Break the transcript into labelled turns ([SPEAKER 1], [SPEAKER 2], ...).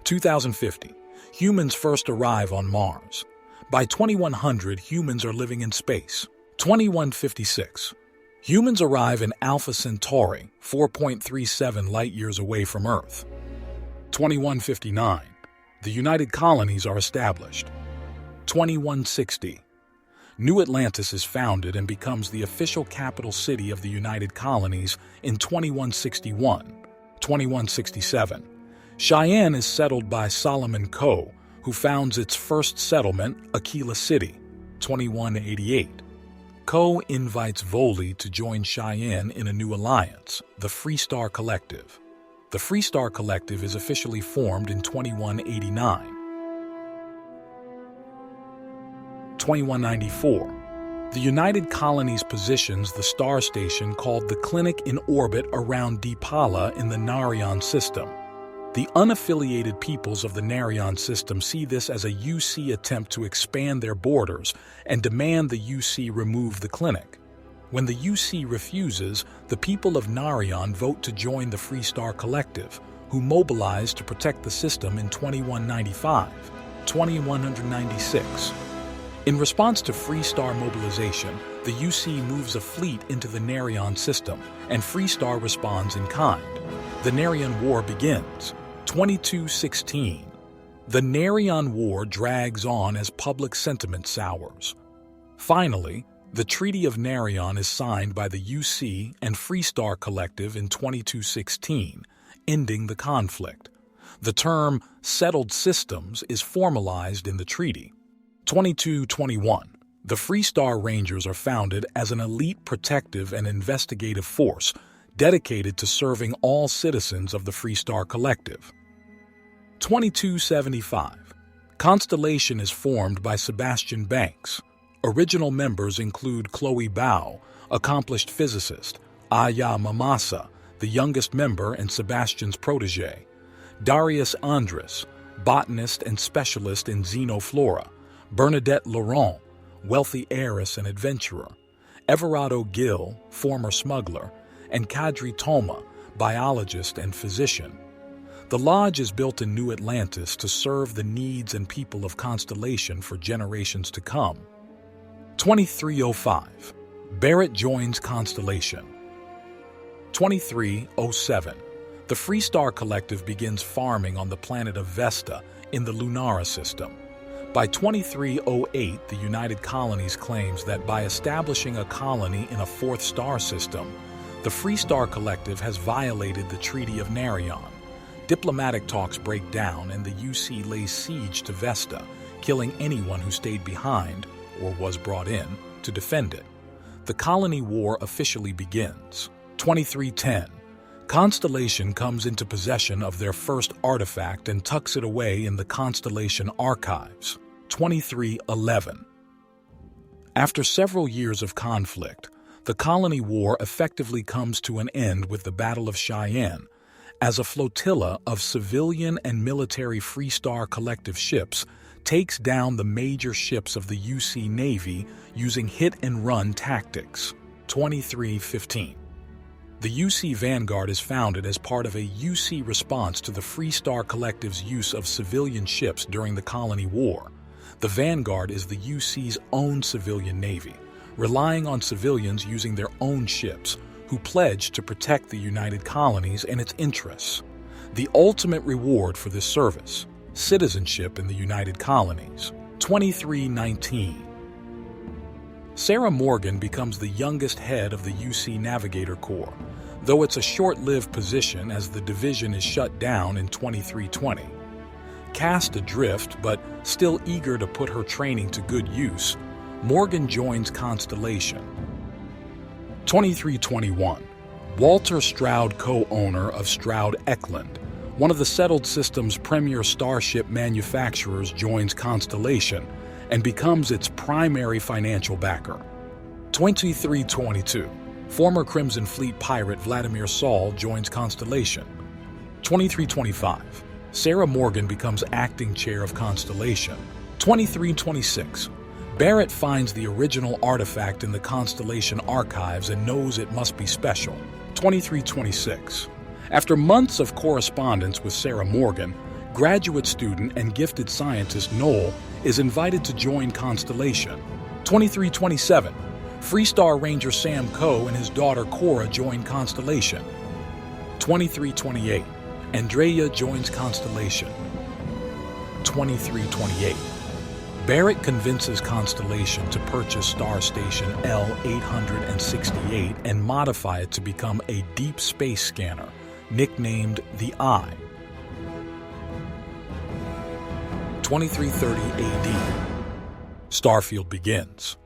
[SPEAKER 1] 2050, humans first arrive on Mars. By 2100, humans are living in space. 2156, humans arrive in Alpha Centauri, 4.37 light-years away from Earth. 2159, the United Colonies are established. 2160, New Atlantis is founded and becomes the official capital city of the United Colonies in 2161. 2167, Cheyenne is settled by Solomon Coe, who founds its first settlement, Aquila City. 2188, Coe invites Voli to join Cheyenne in a new alliance, the Free Star Collective. The Free Star Collective is officially formed in 2189. 2194, the United Colonies positions the star station called the Clinic in orbit around Deepala in the Narayan system. The unaffiliated peoples of the Narayan system see this as a UC attempt to expand their borders and demand the UC remove the clinic. When the UC refuses, the people of Narayan vote to join the Free Star Collective, who mobilize to protect the system in 2195, 2196. In response to Free Star mobilization, the UC moves a fleet into the Narayan system, and Free Star responds in kind. The Narayan War begins. 2216. The Narayan War drags on as public sentiment sours. Finally, the Treaty of Narayan is signed by the UC and Free Star Collective in 2216, ending the conflict. The term settled systems is formalized in the treaty. 2221. The Free Star Rangers are founded as an elite protective and investigative force dedicated to serving all citizens of the Free Star Collective. 2275. Constellation is formed by Sebastian Banks. Original members include Chloe Bao, accomplished physicist, Aya Mamasa, the youngest member and Sebastian's protege, Darius Andres, botanist and specialist in xenoflora, Bernadette Laurent, wealthy heiress and adventurer, Everardo Gill, former smuggler, and Kadri Toma, biologist and physician. The lodge is built in New Atlantis to serve the needs and people of Constellation for generations to come. 2305. Barrett joins Constellation. 2307. The Free Star Collective begins farming on the planet of Vesta in the Lunara system. By 2308, the United Colonies claims that by establishing a colony in a fourth star system, the Free Star Collective has violated the Treaty of Narayan. Diplomatic talks break down and the UC lays siege to Vesta, killing anyone who stayed behind, or was brought in, to defend it. The colony war officially begins. 2310. Constellation comes into possession of their first artifact and tucks it away in the Constellation archives. 2311. After several years of conflict, the colony war effectively comes to an end with the Battle of Cheyenne, as a flotilla of civilian and military Free Star Collective ships takes down the major ships of the UC Navy using hit-and-run tactics. 2315. The UC Vanguard is founded as part of a UC response to the Free Star Collective's use of civilian ships during the Colony War. The Vanguard is the UC's own civilian navy, relying on civilians using their own ships, who pledge to protect the United Colonies and its interests. The ultimate reward for this service: citizenship in the United Colonies. 2319. Sarah Morgan becomes the youngest head of the UC Navigator Corps, though it's a short-lived position as the division is shut down in 2320. Cast adrift, but still eager to put her training to good use, Morgan joins Constellation. 2321. Walter Stroud, co-owner of Stroud Eklund, one of the settled system's premier starship manufacturers, joins Constellation and becomes its primary financial backer. 2322. Former Crimson Fleet pirate Vladimir Saul joins Constellation. 2325. Sarah Morgan becomes acting chair of Constellation. 2326. Barrett finds the original artifact in the Constellation archives and knows it must be special. 2326. After months of correspondence with Sarah Morgan, graduate student and gifted scientist Noel is invited to join Constellation. 2327. Freestar Ranger Sam Coe and his daughter Cora join Constellation. 2328. Andrea joins Constellation. 2328. Barrett convinces Constellation to purchase Star Station L-868 and modify it to become a deep space scanner, nicknamed the Eye. 2330 AD. Starfield begins.